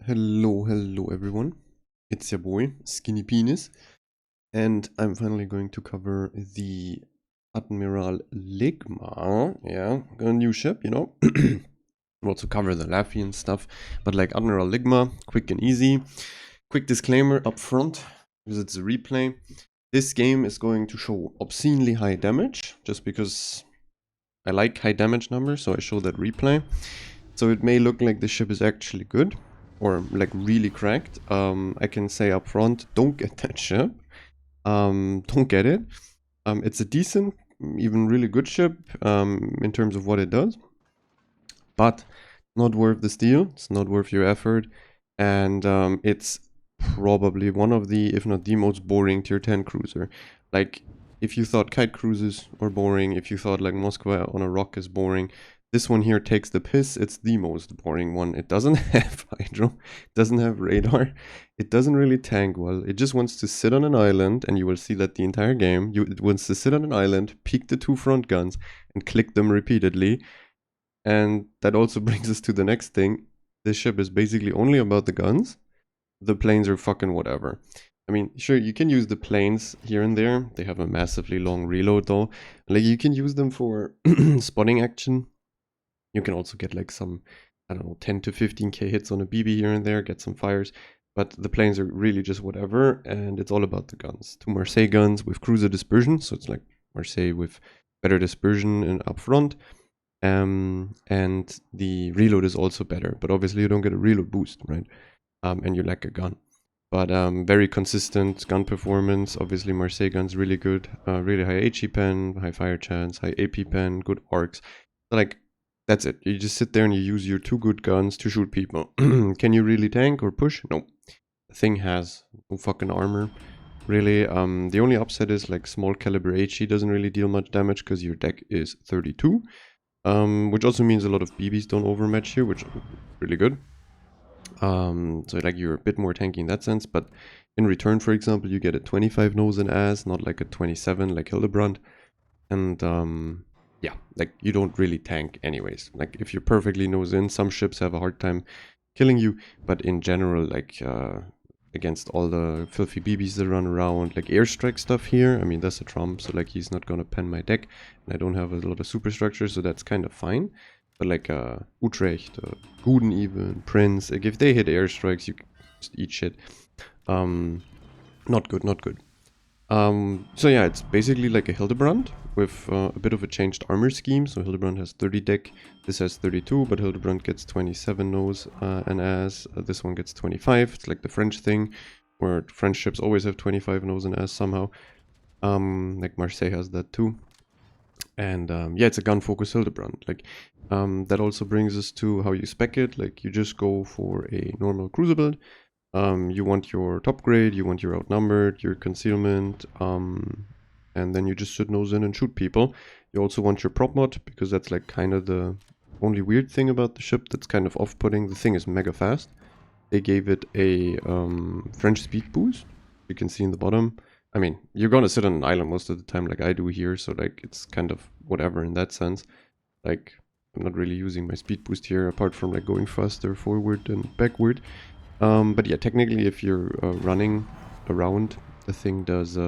Hello everyone. It's your boy, Skinny Penis, and I'm finally going to cover the Admiral Ligma. Yeah, got a new ship, We'll also cover the Latvian stuff, but like Admiral Ligma, quick and easy. Quick disclaimer up front, because it's a replay. This game is going to show obscenely high damage, just because I like high damage numbers, so I show that replay. So it may look like the ship is actually good, or like really cracked. I can say up front, don't get that ship. Don't get it. It's a decent, even really good ship in terms of what it does, but not worth the steal. It's not worth your effort, and it's probably one of the, if not the most boring tier 10 cruiser. Like, if you thought kite cruises are boring, if you thought like Moskva on a rock is boring, this one here takes the piss. It's the most boring one. It doesn't have hydro, it doesn't have radar, it doesn't really tank well. It just wants to sit on an island, and you will see that the entire game. It wants to sit on an island, peek the two front guns, and click them repeatedly. And that also brings us to the next thing. This ship is basically only about the guns. The planes are fucking whatever. I mean, sure, you can use the planes here and there. They have a massively long reload though. Like, you can use them for spotting action. You can also get like some, I don't know, 10 to 15k hits on a BB here and there, get some fires. But the planes are really just whatever, and it's all about the guns. Two Marseille guns with cruiser dispersion, so it's like Marseille with better dispersion and up front. And the reload is also better, but obviously you don't get a reload boost, right? And you lack a gun. But very consistent gun performance. Obviously Marseille gun's really good, really high HE pen, high fire chance, high AP pen, good arcs. So like, that's it. You just sit there and you use your two good guns to shoot people. Can you really tank or push? No. The thing has no fucking armor, really. The only upset is like small caliber HE doesn't really deal much damage because your deck is 32. Which also means a lot of BBs don't overmatch you, which is really good. So like you're a bit more tanky in that sense, but in return, for example, you get a 25 nose and ass, not like a 27 like Hildebrand. And yeah, like you don't really tank anyways. Like if you're perfectly nose in, some ships have a hard time killing you, but in general, like against all the filthy BBs that run around, like airstrike stuff here, I mean, that's a trump, so like he's not gonna pen my deck, and I don't have a lot of superstructure, so that's kind of fine. But like Utrecht, Guden even, Prince, like if they hit airstrikes, you can just eat shit. Not good, not good. So yeah, it's basically like a Hildebrand with a bit of a changed armor scheme. So Hildebrand has 30 deck, this has 32, but Hildebrand gets 27 nose and ass. This one gets 25. It's like the French thing, where French ships always have 25 nose and ass somehow. Like Marseille has that too. And yeah, it's a gun focus Hildebrand. Like that also brings us to how you spec it. Like you just go for a normal cruiser build. You want your top grade, you want your outnumbered, your concealment, and then you just sit nose in and shoot people. You also want your prop mod, because that's like kind of the only weird thing about the ship that's kind of off-putting. The thing is mega fast. They gave it a French speed boost. You can see in the bottom. I mean, you're gonna sit on an island most of the time like I do here, so like it's kind of whatever in that sense. Like, I'm not really using my speed boost here, apart from like going faster forward and backward. But yeah, technically if you're running around, the thing does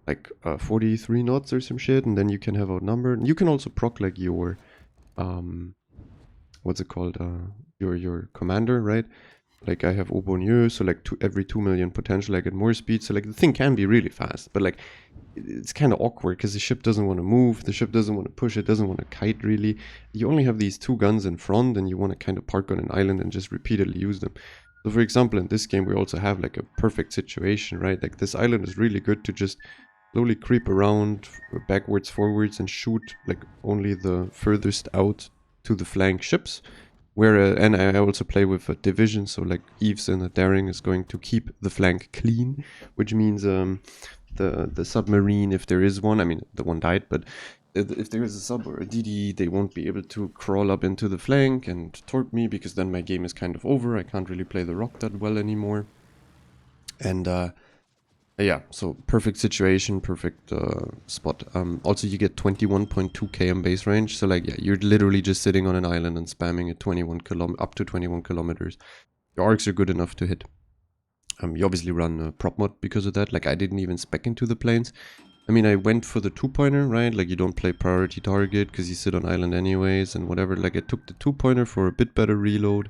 like 43 knots or some shit, and then you can have outnumbered. And you can also proc like your what's it called, your commander, right? Like I have Aubonieux, so like every 2 million potential I get more speed, so like the thing can be really fast, but like it's kind of awkward because the ship doesn't want to move, the ship doesn't want to push, it doesn't want to kite really. You only have these two guns in front, and you want to kind of park on an island and just repeatedly use them. So for example, in this game we also have like a perfect situation, right? Like this island is really good to just slowly creep around backwards, forwards, and shoot like only the furthest out to the flank ships. Where and I also play with a division, so like Eves in a daring is going to keep the flank clean, which means the submarine, if there is one, I mean the one died, but if there is a sub or a DD, they won't be able to crawl up into the flank and torp me, because then my game is kind of over. I can't really play the rock that well anymore. And yeah, so perfect situation, perfect spot. Also, you get 21.2 km base range, so like yeah, you're literally just sitting on an island and spamming at 21 up to 21 kilometers. Your arcs are good enough to hit. You obviously run a prop mod because of that. Like, I didn't even spec into the planes. I mean, I went for the 2-pointer, right? Like, you don't play priority target because you sit on island anyways and whatever. Like, I took the 2-pointer for a bit better reload,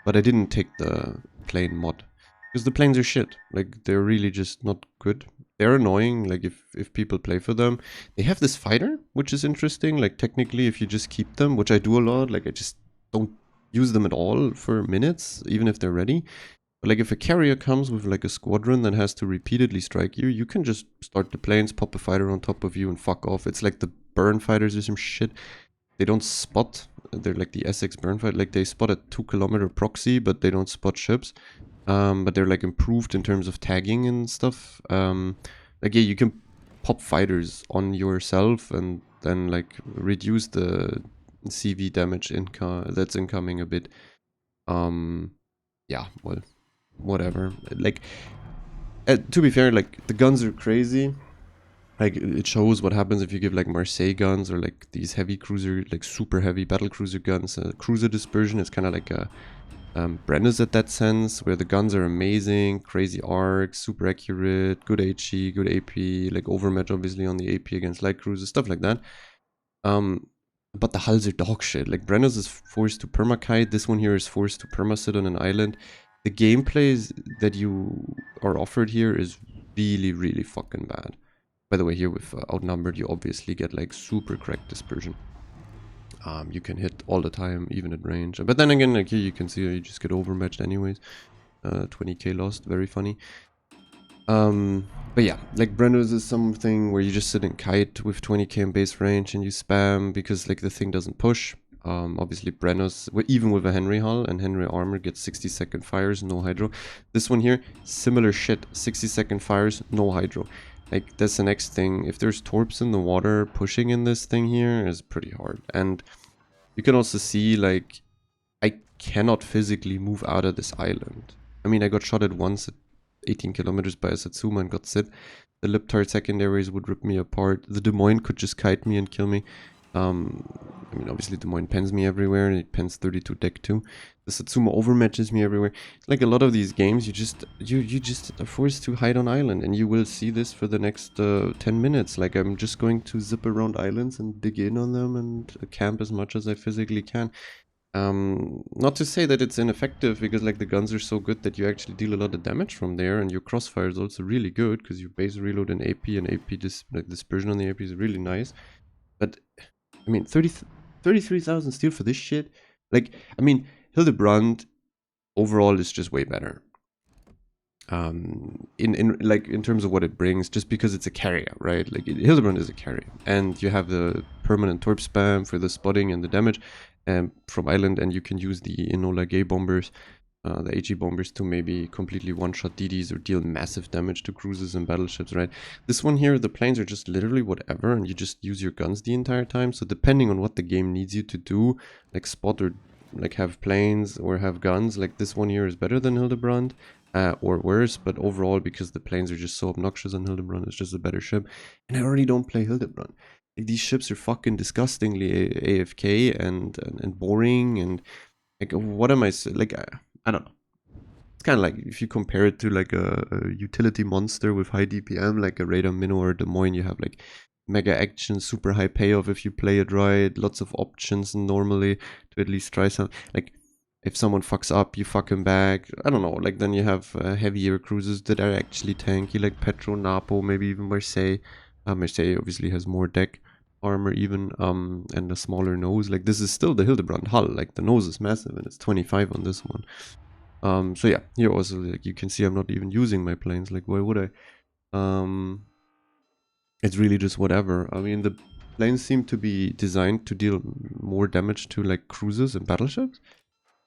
but I didn't take the plane mod because the planes are shit. Like, they're really just not good. They're annoying, like, if people play for them. They have this fighter, which is interesting. Like, technically, if you just keep them, which I do a lot, like, I just don't use them at all for minutes, even if they're ready. But like if a carrier comes with like a squadron that has to repeatedly strike you, you can just start the planes, pop a fighter on top of you and fuck off. It's like the burn fighters or some shit. They don't spot. They're like the Essex burn fight. Like they spot a 2-kilometer proxy, but they don't spot ships. But they're like improved in terms of tagging and stuff. Like yeah, you can pop fighters on yourself and then like reduce the CV damage that's incoming a bit. Yeah, well, whatever. Like, to be fair, like the guns are crazy. Like it shows what happens if you give like Marseille guns or like these heavy cruiser, like super heavy battle cruiser guns. Cruiser dispersion is kind of like a Brennus at that sense, where the guns are amazing, crazy arcs, super accurate, good HE, good AP, like overmatch obviously on the AP against light cruisers, stuff like that. But the hulls are dog shit. Like Brennus is forced to permakite. This one here is forced to permasit on an island. The gameplays that you are offered here is really, really fucking bad. By the way, here with outnumbered, you obviously get like super cracked dispersion. You can hit all the time, even at range. But then again, like here you can see you just get overmatched anyways. 20k lost, very funny. But yeah, like Brennus is something where you just sit and kite with 20k in base range and you spam because like the thing doesn't push. Obviously Brennus, even with a Henry hull and Henry armor, gets 60-second fires, no hydro. This one here, similar shit, 60-second fires, no hydro. Like that's the next thing. If there's torps in the water, pushing in this thing here is pretty hard. And you can also see like I cannot physically move out of this island. I mean, I got shot at once at 18 kilometers by a Satsuma and got sit. The Liptard secondaries would rip me apart. The Des Moines could just kite me and kill me. I mean, obviously Des Moines pens me everywhere, and it pens 32 deck too. The Satsuma overmatches me everywhere. Like a lot of these games, you just are forced to hide on island, and you will see this for the next 10 minutes. Like I'm just going to zip around islands and dig in on them and camp as much as I physically can. Not to say that it's ineffective, because like the guns are so good that you actually deal a lot of damage from there, and your crossfire is also really good because your base reload and AP like dispersion on the AP is really nice. But I mean, 33,000 steel for this shit. Like, I mean, Hildebrand overall is just way better. In terms of what it brings, just because it's a carrier, right? Like Hildebrand is a carrier, and you have the permanent torp spam for the spotting and the damage from island, and you can use the Enola Gay bombers, the HE bombers, to maybe completely one-shot DDs or deal massive damage to cruisers and battleships, right? This one here, the planes are just literally whatever, and you just use your guns the entire time. So depending on what the game needs you to do, like spot or like have planes or have guns, like this one here is better than Hildebrand. Or worse, but overall, because the planes are just so obnoxious on Hildebrand, it's just a better ship. And I already don't play Hildebrand. Like, these ships are fucking disgustingly AFK and boring, and like, what am I like? I don't know. It's kind of like if you compare it to like a utility monster with high DPM, like a Radar Minnow or Des Moines, you have like mega action, super high payoff if you play it right, lots of options normally to at least try some. Like, if someone fucks up, you fuck him back. I don't know, like then you have heavier cruisers that are actually tanky, like Petro, Napo, maybe even Marseille. Marseille obviously has more deck armor even, and a smaller nose. Like this is still the Hildebrand hull, like the nose is massive and it's 25 on this one. So yeah, here also like you can see I'm not even using my planes, like why would I? It's really just whatever. I mean, the planes seem to be designed to deal more damage to like cruisers and battleships.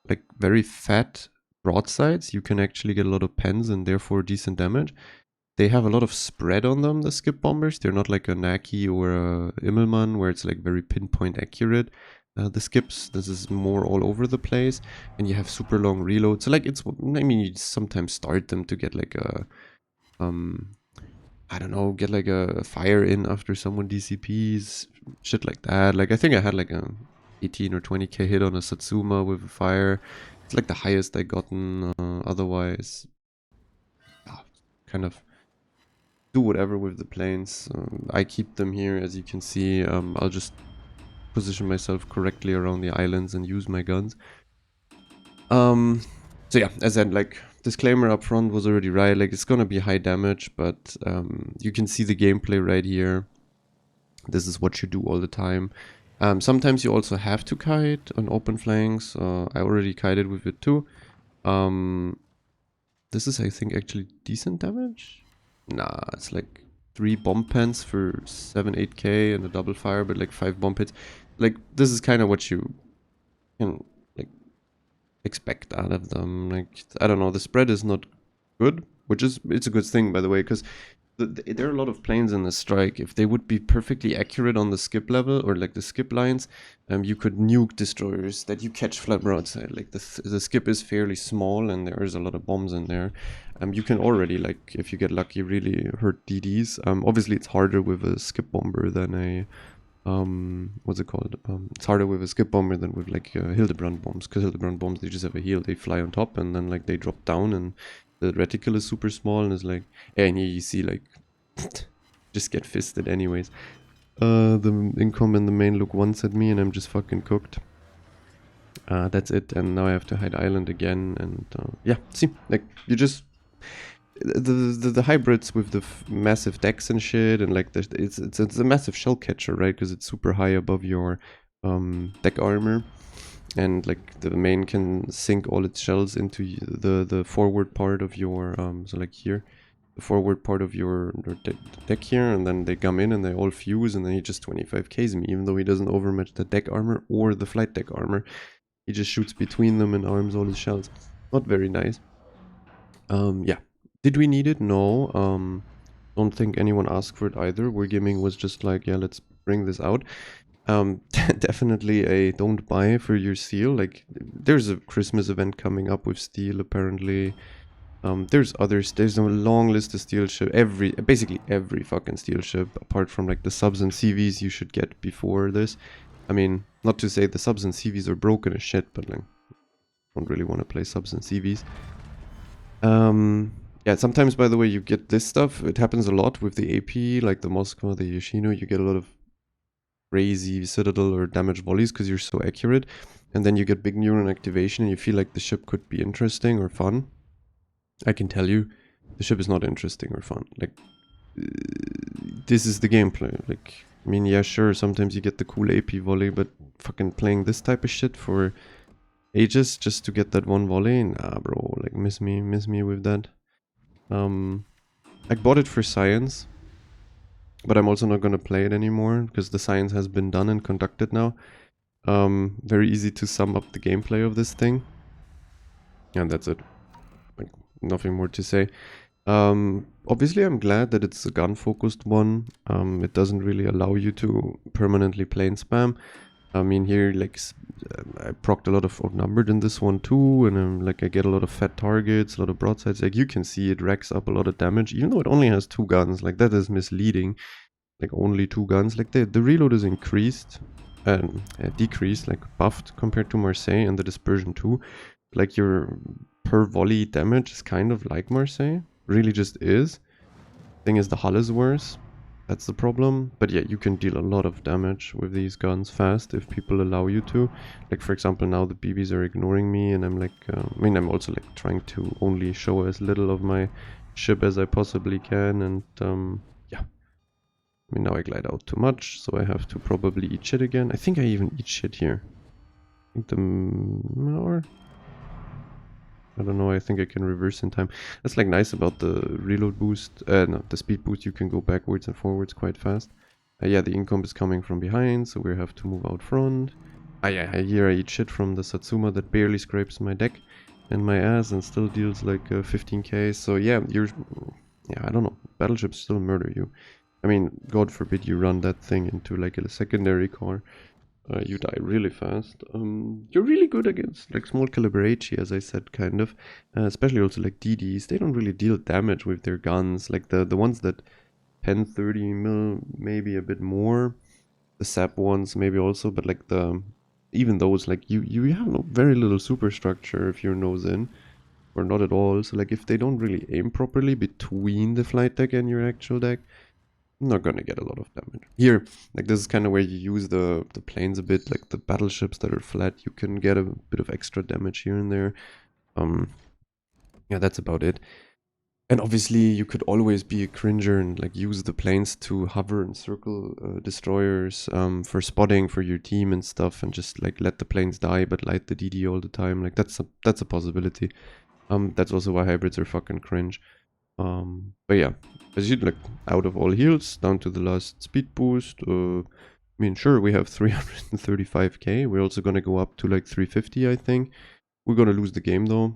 Like very fat broadsides, you can actually get a lot of pens and therefore decent damage. They have a lot of spread on them, the skip bombers. They're not like a Naki or a Immelmann where it's like very pinpoint accurate. The skips, this is more all over the place, and you have super long reload. So like it's, I mean, you sometimes start them to get like a, I don't know, get like a fire in after someone DCPs, shit like that. Like I think I had like a 18 or 20k hit on a Satsuma with a fire. It's like the highest I gotten. Otherwise, kind of do whatever with the planes. I keep them here, as you can see. I'll just position myself correctly around the islands and use my guns. So yeah, as I said, like, disclaimer up front was already right. Like, it's gonna be high damage, but you can see the gameplay right here. This is what you do all the time. Sometimes you also have to kite on open flanks. I already kited with it too. This is, I think, actually decent damage. Nah, it's like 3 bomb pens for 7-8k and a double fire, but like 5 bomb hits. Like, this is kind of what you can like expect out of them. Like, I don't know, the spread is not good, which is, it's a good thing, by the way, because there are a lot of planes in the strike. If they would be perfectly accurate on the skip level, or like the skip lines, you could nuke destroyers that you catch flat broadside. Like, the skip is fairly small and there is a lot of bombs in there. You can already, like, if you get lucky, really hurt DDs. Obviously it's harder with a skip bomber than a what's it called? It's harder with a skip bomber than with like Hildebrand bombs, because Hildebrand bombs, they just have a heal, they fly on top and then like they drop down, and the reticle is super small and is like, yeah, and here you see like just get fisted anyways. The income and the main look once at me and I'm just fucking cooked. That's it, and now I have to hide island again, and yeah, see, like, you just the hybrids with the massive decks and shit, and like it's a massive shell catcher, right? Because it's super high above your deck armor, and like the main can sink all its shells into the forward part of your so like here, the forward part of your deck here, and then they come in and they all fuse, and then he just 25k's me, even though he doesn't overmatch the deck armor or the flight deck armor. He just shoots between them and arms all his shells. Not very nice. Yeah. Did we need it? No. Don't think anyone asked for it either. Wargaming was just like, yeah, let's bring this out. Definitely a don't buy for your steel. Like, there's a Christmas event coming up with steel, apparently. There's others. There's a long list of steel ship. Basically every fucking steel ship, apart from like the subs and CVs, you should get before this. I mean, not to say the subs and CVs are broken as shit, but like, don't really want to play subs and CVs. Yeah, sometimes, by the way, you get this stuff. It happens a lot with the AP, like the Moskva, the Yoshino. You get a lot of crazy Citadel or damage volleys because you're so accurate. And then you get big neuron activation and you feel like the ship could be interesting or fun. I can tell you, the ship is not interesting or fun. Like, this is the gameplay. Like, I mean, yeah, sure, sometimes you get the cool AP volley, but fucking playing this type of shit for ages just to get that one volley? Nah, bro, like, miss me with that. I bought it for science, but I'm also not gonna play it anymore because the science has been done and conducted now. Very easy to sum up the gameplay of this thing. And that's it. Like, nothing more to say. Obviously I'm glad that it's a gun-focused one. It doesn't really allow you to permanently plane spam. I mean, here, like, I procced a lot of outnumbered in this one too, and like, I get a lot of fat targets, a lot of broadsides. Like, you can see it racks up a lot of damage, even though it only has 2 guns. Like, that is misleading. Like, only 2 guns. Like, the reload is increased, decreased, like, buffed compared to Marseille, and the dispersion too. Like, your per volley damage is kind of like Marseille. Really just is. Thing is, the hull is worse. That's the problem. But yeah, you can deal a lot of damage with these guns fast if people allow you to. Like, for example, now the BBs are ignoring me, and I'm like, I mean, I'm also like trying to only show as little of my ship as I possibly can, and yeah. I mean, now I glide out too much, so I have to probably eat shit again. I think I even eat shit here. I think or I don't know, I think I can reverse in time. That's like nice about the reload boost, no, the speed boost. You can go backwards and forwards quite fast. Yeah, the income is coming from behind, so we have to move out front. Yeah, here I eat shit from the Satsuma that barely scrapes my deck and my ass and still deals like 15k. So yeah, I don't know, battleships still murder you. I mean, God forbid you run that thing into like a secondary car. You die really fast. You're really good against like small caliber HE, as I said, kind of. Especially also like DDs. They don't really deal damage with their guns. Like the ones that pen 30 mil, maybe a bit more. The sap ones maybe also, but like the even those, like, you have no, very little superstructure if you're nose in, or not at all. So like if they don't really aim properly between the flight deck and your actual deck, you're not gonna get a lot of damage. Here, like this is kind of where you use the planes a bit, like the battleships that are flat, you can get a bit of extra damage here and there. Yeah, that's about it. And obviously you could always be a cringer and like use the planes to hover and circle destroyers for spotting for your team and stuff, and just like let the planes die but light the DD all the time. Like that's a possibility. That's also why hybrids are fucking cringe. But yeah, as you like, out of all heals down to the last speed boost. I mean, sure, we have 335k. We're also gonna go up to like 350, I think. We're gonna lose the game though.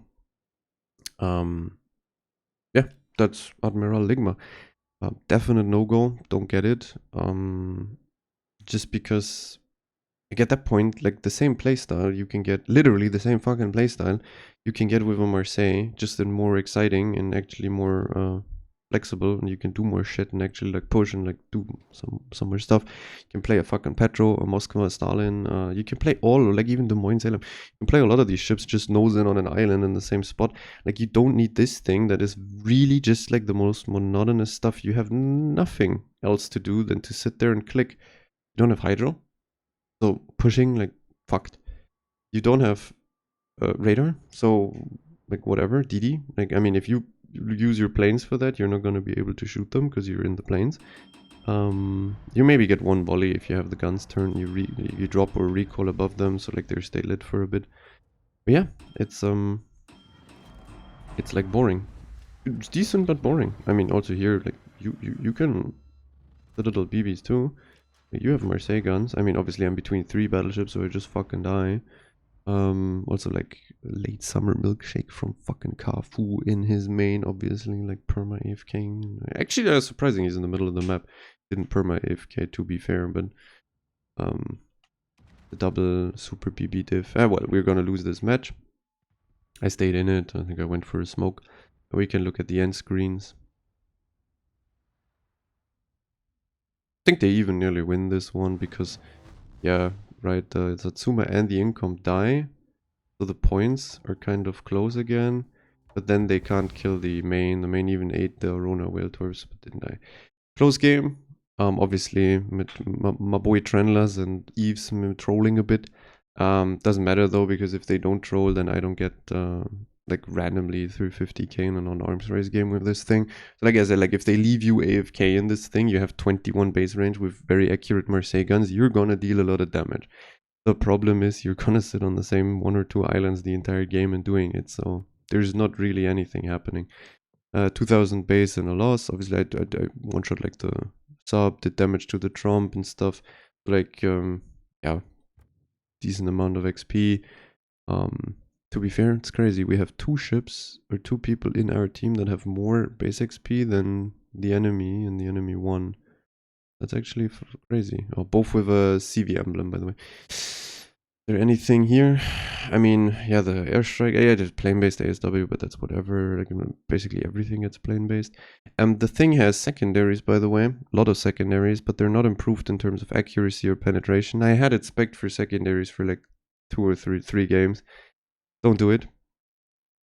Yeah, that's Admiral Ligma. Definite no-go. Don't get it. Just because, like, at that point, like the same playstyle you can get, literally the same fucking playstyle you can get with a Marseille, just in more exciting and actually more flexible, and you can do more shit and actually like push and like do some more stuff. You can play a fucking Petro, a Moskva, a Stalin. You can play all, like even Des Moines, Salem. You can play a lot of these ships just nosing on an island in the same spot. Like you don't need this thing that is really just like the most monotonous stuff. You have nothing else to do than to sit there and click. You don't have hydro, so pushing, like, fucked. You don't have radar, so like whatever, DD. Like, I mean, if you use your planes for that, you're not going to be able to shoot them because you're in the planes. You maybe get one volley if you have the guns turned. You drop or recoil above them, so like they stay lit for a bit. But yeah, it's like boring. It's decent but boring. I mean, also here, like you can the little BBs too. You have Marseille guns. I mean, obviously I'm between 3 battleships, so I just fucking die. Also like late summer milkshake from fucking Carfu in his main, obviously, like perma AFK. Actually, that's surprising he's in the middle of the map. Didn't perma AFK, to be fair, but the double super BB diff. Well, we're gonna lose this match. I stayed in it. I think I went for a smoke. We can look at the end screens. I think they even nearly win this one because, yeah, right, the Satsuma and the income die. So the points are kind of close again. But then they can't kill the main. The main even ate the Rona Whale Torps, but didn't die. Close game. Obviously, with my boy Trenlas and Eves trolling a bit. Doesn't matter though, because if they don't troll, then I don't get like randomly 350k in an arms race game with this thing. So like I said, like if they leave you AFK in this thing, you have 21 base range with very accurate Marseille guns, you're gonna deal a lot of damage. The problem is you're gonna sit on the same 1 or 2 islands the entire game and doing it, so there's not really anything happening. 2000 base and a loss. Obviously, I one shot like the sub, did damage to the tromp and stuff. Like, yeah, decent amount of XP. To be fair, it's crazy. We have 2 ships or 2 people in our team that have more base XP than the enemy, and the enemy won. That's actually crazy. Oh, both with a CV emblem, by the way. Is there anything here? I mean, yeah, the airstrike. Yeah, there's plane-based ASW, but that's whatever. Like, basically everything gets plane-based. The thing has secondaries, by the way. A lot of secondaries, but they're not improved in terms of accuracy or penetration. I had it spec'd for secondaries for like 2 or 3 games. Don't do it.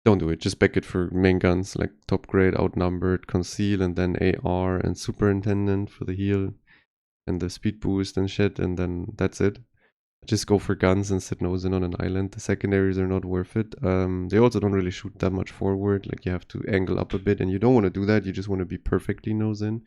Don't do it. Just back it for main guns, like top grade, outnumbered, conceal, and then AR and superintendent for the heal and the speed boost and shit, and then that's it. Just go for guns and sit nose in on an island. The secondaries are not worth it. They also don't really shoot that much forward. Like you have to angle up a bit, and you don't want to do that. You just want to be perfectly nose in.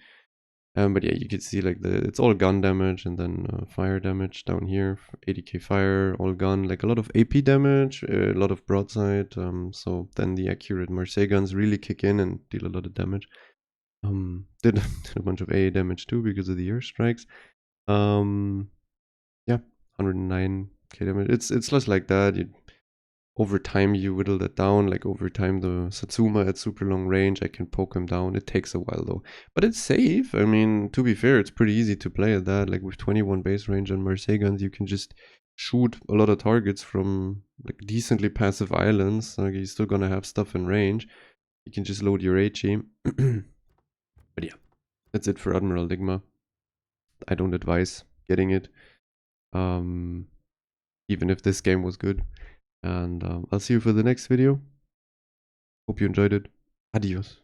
But yeah, you can see like it's all gun damage and then fire damage down here. 80k fire, all gun, like a lot of AP damage, a lot of broadside. So then the accurate Marseille guns really kick in and deal a lot of damage. Did a bunch of AA damage too because of the airstrikes. Yeah, 109k damage. It's less like that. Over time you whittle that down. Like over time the Satsuma at super long range, I can poke him down. It takes a while though, but it's safe. I mean, to be fair, it's pretty easy to play at that. Like with 21 base range on Marseille guns, you can just shoot a lot of targets from like decently passive islands. Like you're still gonna have stuff in range. You can just load your HE. But yeah, that's it for Admiral Ligma. I don't advise getting it. Yeah, even if this game was good. And I'll see you for the next video. Hope you enjoyed it. Adios.